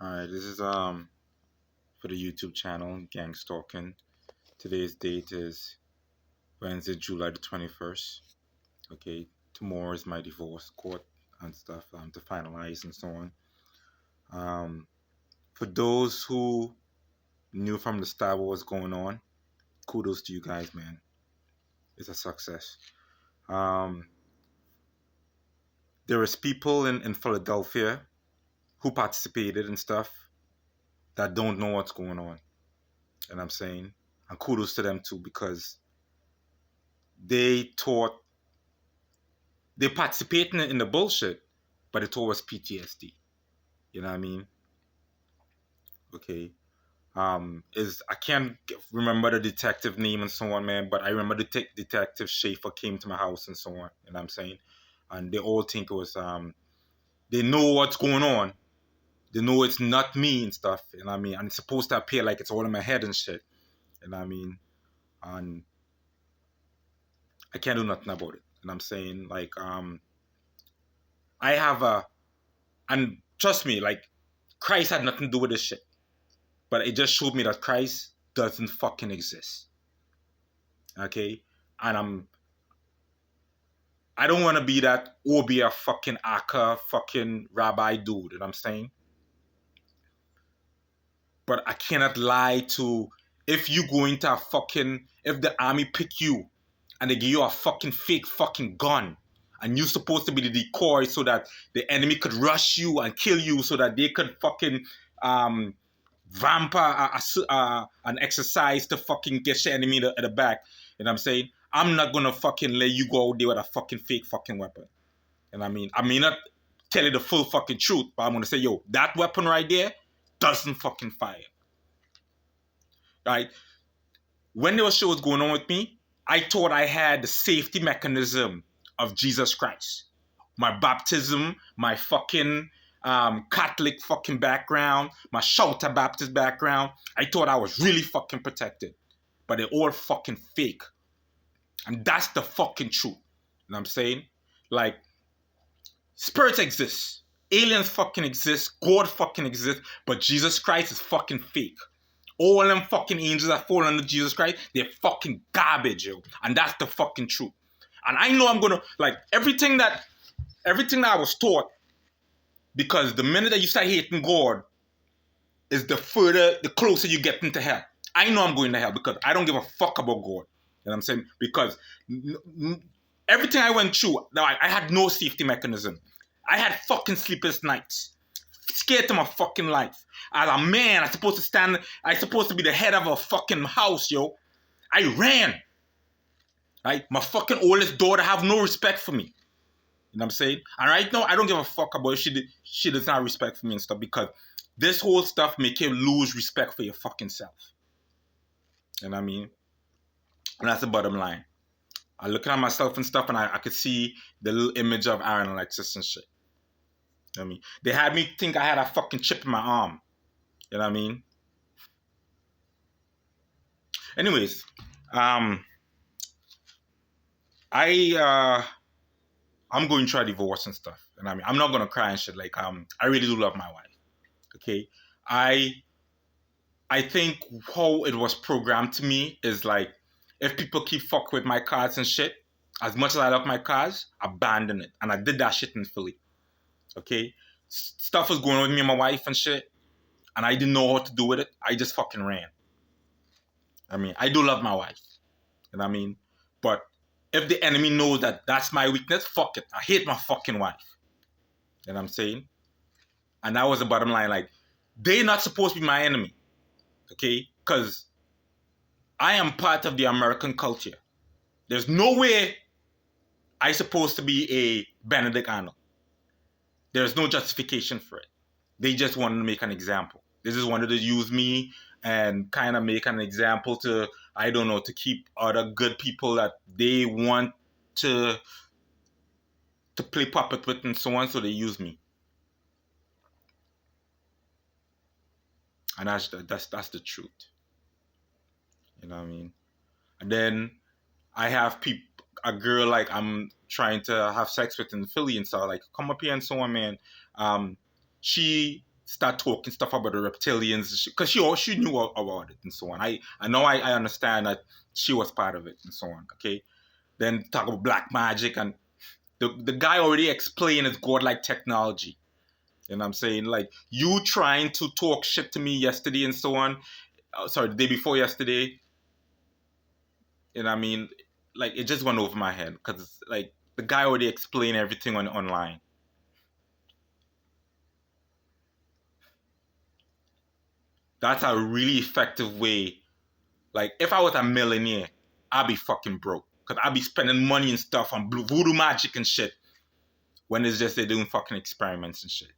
All right, this is for the YouTube channel Gang Stalking. Today's date is Wednesday, July the 21st. Okay, tomorrow is my divorce court and stuff to finalize and so on. For those who knew from the start what was going on, kudos to you guys, man. It's a success. Um, there is people in Philadelphia who participated and stuff that don't know what's going on, and I'm saying, and kudos to them too because they thought they participating in the bullshit, but it was PTSD. You know what I mean? Okay. Is I can't remember the detective name and so on, man, but I remember the detective Schaefer came to my house and so on. You know what I'm saying? And they all think it was they know what's going on. They know it's not me and stuff. You know what I mean? And it's supposed to appear like it's all in my head and shit. You know what I mean? And I can't do nothing about it. And I'm saying like I have a and trust me, like Christ had nothing to do with this shit. But it just showed me that Christ doesn't fucking exist. Okay? And I don't want to be that or be a fucking Akka fucking rabbi dude, you know what I'm saying? But I cannot lie to if you go into a fucking if the army pick you and they give you a fucking fake fucking gun and you're supposed to be the decoy so that the enemy could rush you and kill you so that they could fucking vamp an exercise to fucking get your enemy at the back. You know what I'm saying? I'm not gonna fucking let you go out there with a fucking fake fucking weapon. And I may not tell you the full fucking truth, but I'm gonna say, yo, that weapon right there doesn't fucking fire. Right? When there was shit was going on with me, I thought I had the safety mechanism of Jesus Christ. My baptism, my fucking Catholic fucking background, my Shouter Baptist background. I thought I was really fucking protected. But they're all fucking fake. And that's the fucking truth. You know what I'm saying? Like, spirits exist. Aliens fucking exist. God fucking exists. But Jesus Christ is fucking fake. All them fucking angels that fall under Jesus Christ, they're fucking garbage, yo. And that's the fucking truth. And I know I'm gonna, like, everything that I was taught, because the minute that you start hating God, is the closer you get into hell. I know I'm going to hell because I don't give a fuck about God. You know what I'm saying? Because everything I went through, I had no safety mechanism. I had fucking sleepless nights. Scared to my fucking life. As a man, I'm supposed to be the head of a fucking house, yo. I ran. Right? My fucking oldest daughter have no respect for me. You know what I'm saying? And right now, I don't give a fuck about if she does not respect for me and stuff because this whole stuff make you lose respect for your fucking self. You know what I mean? And that's the bottom line. I looking at myself and stuff and I could see the little image of Aaron Alexis and shit. You know what I mean? They had me think I had a fucking chip in my arm. You know what I mean? Anyways, I I'm going through a divorce and stuff. And I mean, I'm not gonna cry and shit. Like, I really do love my wife. Okay, I think how it was programmed to me is like, if people keep fuck with my cards and shit, as much as I love my cards, abandon it. And I did that shit in Philly. Okay, stuff was going on with me and my wife and shit, and I didn't know what to do with it. I just fucking ran. I mean, I do love my wife. You know what I mean? But if the enemy knows that that's my weakness, fuck it. I hate my fucking wife. You know what I'm saying? And that was the bottom line. Like, they're not supposed to be my enemy. Okay? Because I am part of the American culture. There's no way I'm supposed to be a Benedict Arnold. There's no justification for it. They just wanted to make an example. They just wanted to use me and kind of make an example to, I don't know, to keep other good people that they want to play puppet with and so on, so they use me. And that's the truth. You know what I mean? And then I have a girl like I'm trying to have sex with in Philly and stuff, like, come up here and so on, man. She start talking stuff about the reptilians, because she knew about it and so on. I know I understand that she was part of it and so on. Okay, then talk about black magic, and the guy already explained it's godlike technology. And I'm saying, like, you trying to talk shit to me yesterday and so on. Sorry, the day before yesterday. And I mean, like, it just went over my head because, like, the guy already explained everything online. That's a really effective way. Like, if I was a millionaire, I'd be fucking broke. Because I'd be spending money and stuff on voodoo magic and shit. When it's just they're doing fucking experiments and shit.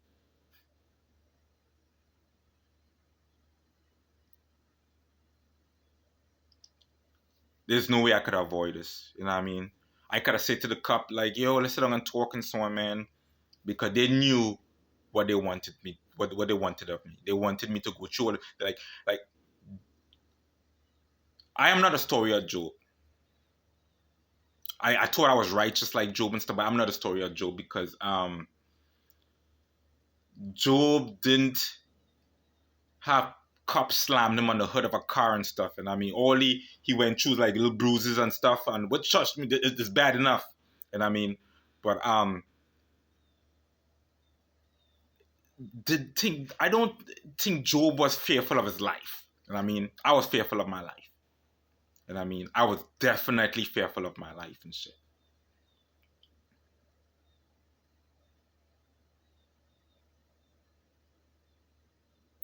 There's no way I could avoid this. You know what I mean? I could have said to the cop, like, yo, let's sit down and talk and so on, man. Because they knew what they wanted me, what they wanted of me. They wanted me to go through it. Like, I am not a story of Job. I thought I was righteous like Job and stuff, but I'm not a story of Job because Job didn't have cops slammed him on the hood of a car and stuff. And I mean, all he went through like little bruises and stuff. And what touched me is bad enough. And I mean, but I don't think Job was fearful of his life. And I mean, I was fearful of my life. And I mean, I was definitely fearful of my life and shit.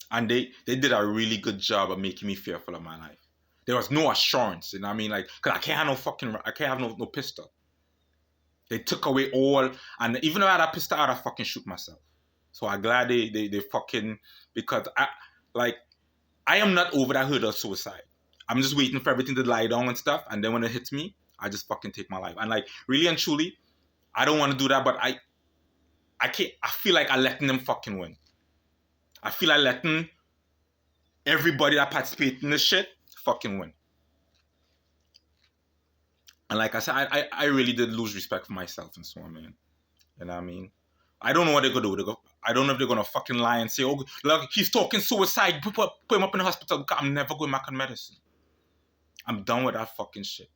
And they did a really good job of making me fearful of my life. There was no assurance, and I mean, like, cause I can't have no pistol. They took away all, and even though I had a pistol, I'd have fucking shoot myself. So I'm glad they fucking, because I am not over that hurt of suicide. I'm just waiting for everything to lie down and stuff, and then when it hits me, I just fucking take my life. And like, really and truly, I don't want to do that, but I can't. I feel like I'm letting them fucking win. I feel like letting everybody that participates in this shit fucking win. And like I said, I really did lose respect for myself and so on, man. You know what I mean? I don't know what they're gonna do. I don't know if they're gonna fucking lie and say, oh, look, he's talking suicide. Put him up in the hospital. I'm never going back on medicine. I'm done with that fucking shit.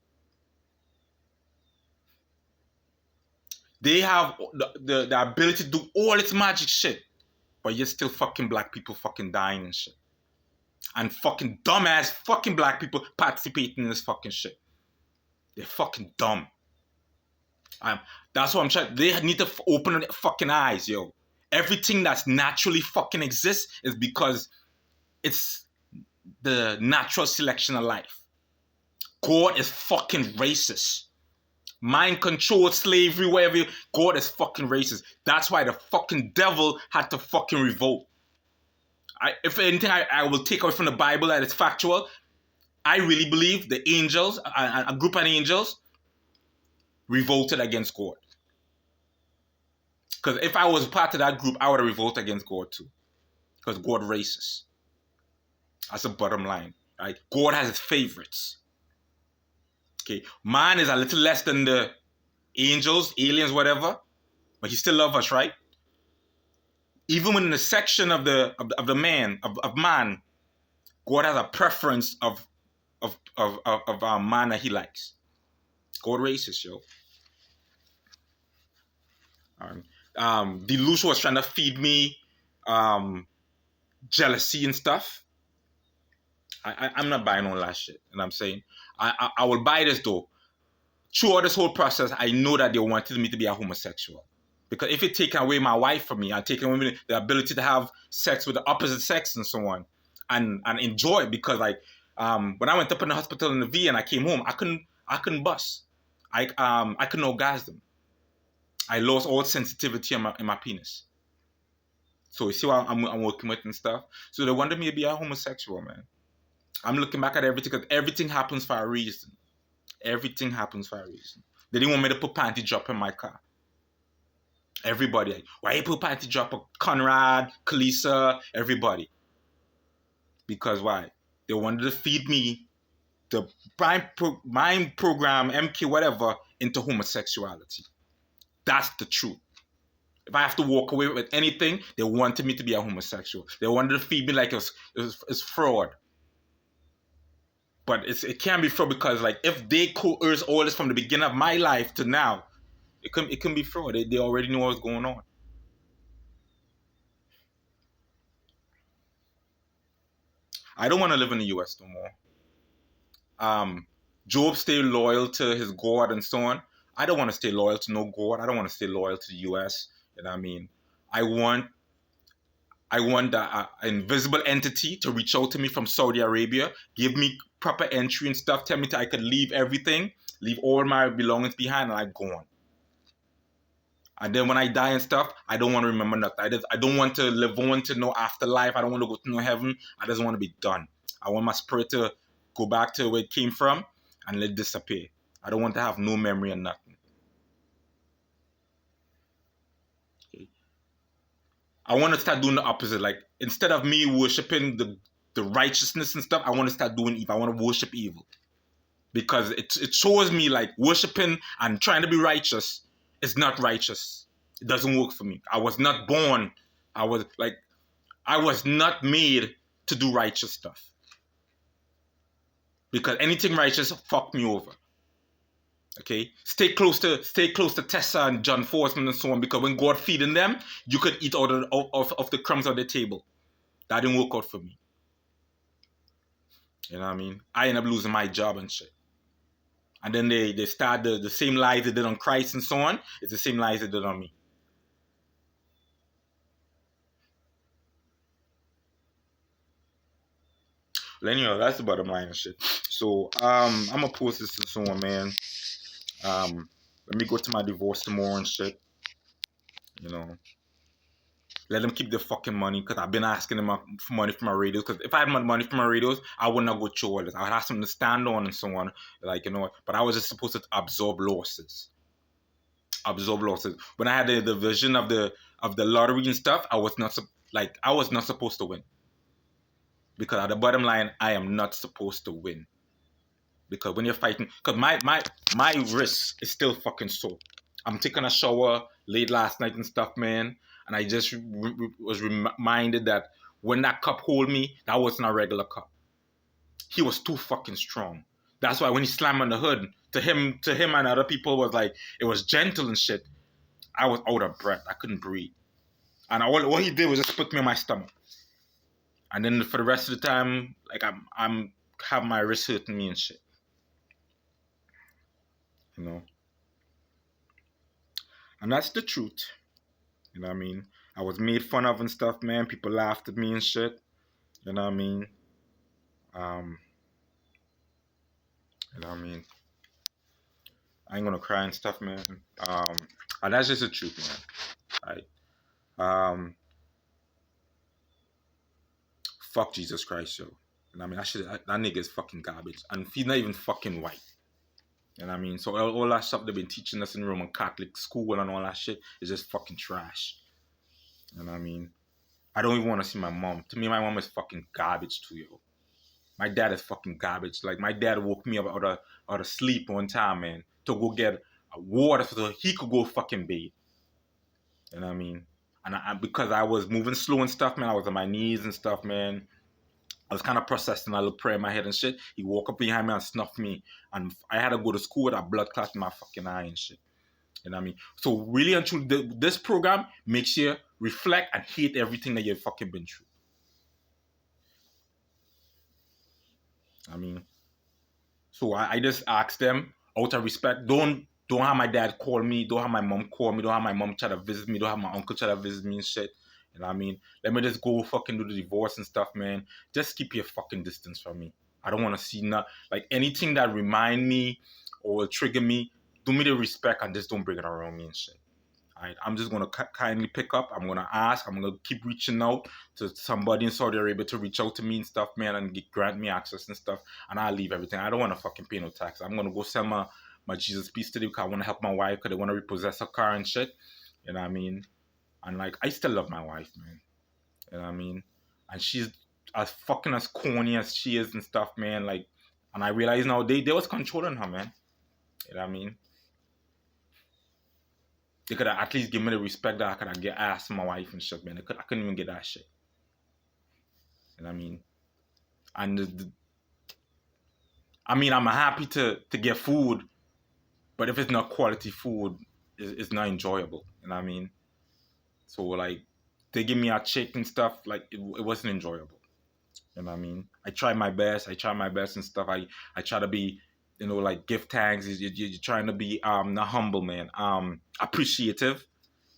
They have the ability to do all its magic shit, but yet still fucking black people fucking dying and shit. And fucking dumbass fucking black people participating in this fucking shit. They're fucking dumb. That's what I'm trying. They need to open their fucking eyes, yo. Everything that's naturally fucking exists is because it's the natural selection of life. God is fucking racist. Mind control, slavery, whatever. God is fucking racist. That's why the fucking devil had to fucking revolt. If anything, I will take away from the Bible that it's factual. I really believe the angels, a group of angels, revolted against God. Because if I was part of that group, I would have revolted against God too. Because God racist. That's the bottom line. Right? God has his favorites. Okay, man is a little less than the angels, aliens, whatever, but he still loves us, right? Even when in the section of man, God has a preference of man that he likes. God racist, yo. Delusion was trying to feed me jealousy and stuff. I'm not buying all that shit. And I'm saying, I will buy this though. Throughout this whole process, I know that they wanted me to be a homosexual. Because if it taken away my wife from me, and taken away the ability to have sex with the opposite sex and so on, and enjoy it, because like when I went up in the hospital in the V and I came home, I couldn't bust. I couldn't orgasm. I lost all sensitivity in my penis. So you see what I'm working with and stuff. So they wanted me to be a homosexual, man. I'm looking back at everything because everything happens for a reason. Everything happens for a reason. They didn't want me to put panty drop in my car. Everybody, like, why you put panty drop? Conrad, Kalisa, everybody. Because why? They wanted to feed me the mind program, MK, whatever, into homosexuality. That's the truth. If I have to walk away with anything, they wanted me to be a homosexual. They wanted to feed me like it's fraud. But it can't be fraud because like if they coerce all this from the beginning of my life to now, it can be fraud. They already know what's going on. I don't want to live in the US no more. Job stayed loyal to his God and so on. I don't want to stay loyal to no God. I don't want to stay loyal to the US. You know what I mean? I want an invisible entity to reach out to me from Saudi Arabia, give me proper entry and stuff, tell me that I could leave everything, leave all my belongings behind, and I go on. And then when I die and stuff, I don't want to remember nothing. I don't want to live on to no afterlife. I don't want to go to no heaven. I just want to be done. I want my spirit to go back to where it came from and let it disappear. I don't want to have no memory of nothing. Okay. I want to start doing the opposite. Like, instead of me worshiping the righteousness and stuff, I want to start doing evil. I want to worship evil. Because it shows me like worshiping and trying to be righteous is not righteous. It doesn't work for me. I was not born. I was not made to do righteous stuff. Because anything righteous fucked me over. Okay? Stay close to Tessa and John Forsman and so on, because when God feeding them, you could eat out of the crumbs on the table. That didn't work out for me. You know what I mean? I ended up losing my job and shit. And then they start the same lies they did on Christ and so on. It's the same lies they did on me. Well, anyway, that's the bottom line and shit. So, I'm gonna post this and so on, man. Let me go to my divorce tomorrow and shit. You know, let them keep their fucking money, because I've been asking them for money for my radios. Because if I had money for my radios, I would not go through all this. I would have something to stand on and so on. Like, you know, but I was just supposed to absorb losses. When I had the vision of the lottery and stuff, I was not supposed to win. Because at the bottom line, I am not supposed to win. Because when you're fighting, because my wrist is still fucking sore. I'm taking a shower late last night and stuff, man, and I just was reminded that when that cup hold me, that wasn't a regular cup. He was too fucking strong. That's why when he slammed on the hood, to him and other people was like, it was gentle and shit. I was out of breath. I couldn't breathe. And all he did was just put me on my stomach. And then for the rest of the time, like I'm have my wrist hurting me and shit. You know? And that's the truth. You know what I mean? I was made fun of and stuff, man. People laughed at me and shit. You know what I mean? You know what I mean? I ain't gonna cry and stuff, man. And that's just the truth, man. Right? Fuck Jesus Christ, yo. You know what I mean? That nigga is fucking garbage. And he's not even fucking white. You know what I mean? So all that stuff they've been teaching us in Roman Catholic school and all that shit is just fucking trash. You know what I mean? I don't even want to see my mom. To me, my mom is fucking garbage too, yo. My dad is fucking garbage. Like, my dad woke me up out of sleep one time, man, to go get water so he could go fucking bathe. You know what I mean? And because I was moving slow and stuff, man, I was on my knees and stuff, man. I was kind of processing a little prayer in my head and shit. He walked up behind me and snuffed me. And I had to go to school with a blood clot in my fucking eye and shit. You know what I mean? So really and truly, this program makes you reflect and hate everything that you've fucking been through. I mean, so I just ask them out of respect. Don't have my dad call me. Don't have my mom call me. Don't have my mom try to visit me. Don't have my uncle try to visit me and shit. You know what I mean? Let me just go fucking do the divorce and stuff, man. Just keep your fucking distance from me. I don't want to see like anything that remind me or will trigger me. Do me the respect and just don't bring it around me and shit. Alright, I'm just gonna kindly pick up. I'm gonna ask. I'm gonna keep reaching out to somebody in Saudi Arabia to reach out to me and stuff, man, and grant me access and stuff. And I'll leave everything. I don't want to fucking pay no tax. I'm gonna go sell my Jesus piece today because I want to help my wife because they want to repossess her car and shit. You know what I mean? And like, I still love my wife, man. You know what I mean? And she's as fucking as corny as she is and stuff, man. Like, and I realize now they was controlling her, man. You know what I mean? They could have at least give me the respect that I could have get asked my wife and shit, man. I couldn't even get that shit. You know what I mean? And I mean, I'm happy to get food, but if it's not quality food, it's not enjoyable. You know what I mean? So like, they give me a chick and stuff, like it wasn't enjoyable. You know what I mean? I try my best. I try my best and stuff. I try to be, like give thanks. You're trying to be not humble, man. Appreciative.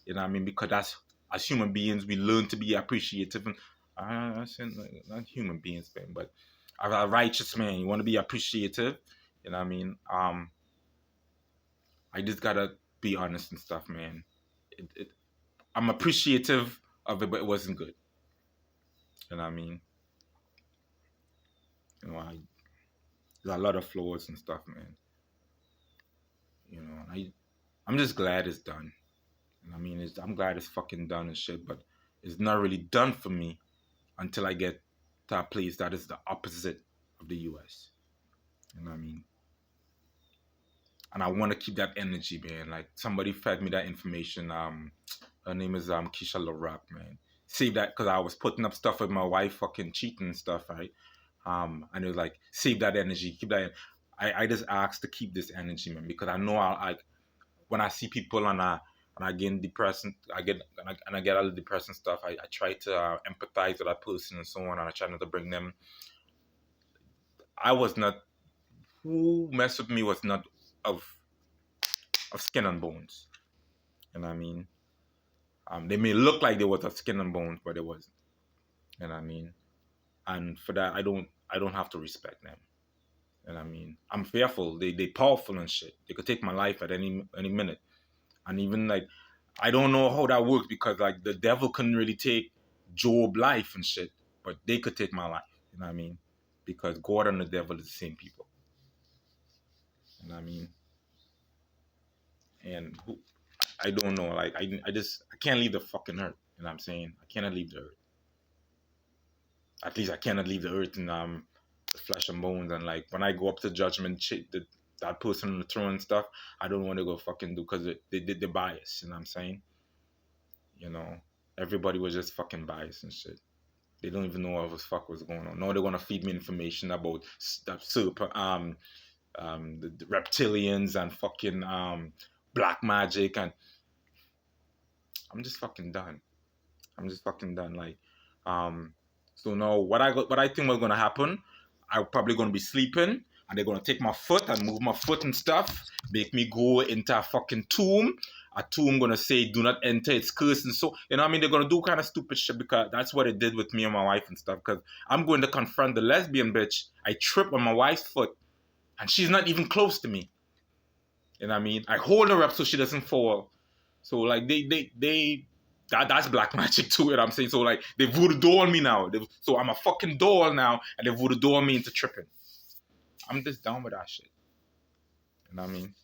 You know what I mean? Because that's, as human beings, we learn to be appreciative. And I said not human beings, man, but a righteous man. You want to be appreciative. You know what I mean? I just gotta be honest and stuff, man. I'm appreciative of it, but it wasn't good. You know what I mean? There's a lot of flaws and stuff, man. I'm just glad it's done. I mean, I'm glad it's fucking done and shit, but it's not really done for me until I get to a place that is the opposite of the US. You know what I mean? And I want to keep that energy, man. Like, somebody fed me that information. Her name is Keisha LaRock, man. Save that, because I was putting up stuff with my wife fucking cheating and stuff, right? And it was like, save that energy, keep that. I just asked to keep this energy, man, because I know when I see people and I get depressed, I get a little depressed and stuff. I try to empathize with that person and so on, and I try not to bring them. Who messed with me was not of skin and bones. You know what I mean? They may look like they was of skin and bones, but it wasn't. You know what I mean? And for that, I don't have to respect them. You know what I mean? I'm fearful. They powerful and shit. They could take my life at any minute. And even like, I don't know how that works, because like the devil couldn't really take Job's life and shit, but they could take my life. You know what I mean? Because God and the devil is the same people. You know what I mean? And I don't know. Like I can't leave the fucking earth. You know what I'm saying? I cannot leave the earth. At least I cannot leave the earth in the flesh and bones. And like when I go up to judgment, that person on the throne and stuff, I don't want to go fucking do, because they did the bias. You know what I'm saying? Everybody was just fucking biased and shit. They don't even know what the fuck was going on. Now they're gonna feed me information about the reptilians and fucking black magic, and I'm just fucking done. Like, so now what I think was gonna happen, I'm probably gonna be sleeping, and they're gonna take my foot and move my foot and stuff, make me go into a fucking tomb. A tomb gonna say, "Do not enter, it's cursed," and so, you know what I mean? They're gonna do kind of stupid shit, because that's what it did with me and my wife and stuff. Because I'm going to confront the lesbian bitch. I trip on my wife's foot, and she's not even close to me. You know what I mean? I hold her up so she doesn't fall. So like that's black magic too. You know what I'm saying? So like they voodoo doll me now. So I'm a fucking doll now, and they voodoo doll me into tripping. I'm just down with that shit. You know what I mean?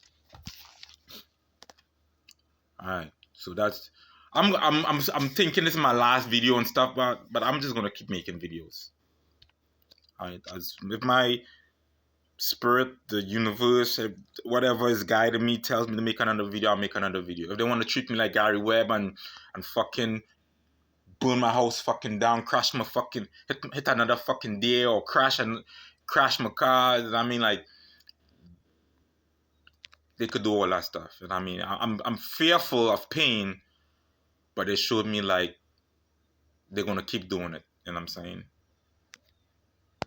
Alright. So that's I'm thinking this is my last video and stuff, but I'm just gonna keep making videos. Alright, as with my spirit, the universe, whatever is guiding me, tells me to make another video, I'll make another video. If they want to treat me like Gary Webb and fucking burn my house fucking down, crash my fucking, hit another fucking deer, or crash my car, I mean, like, they could do all that stuff. And I mean, I'm fearful of pain, but they showed me like they're gonna keep doing it. You know what I'm saying?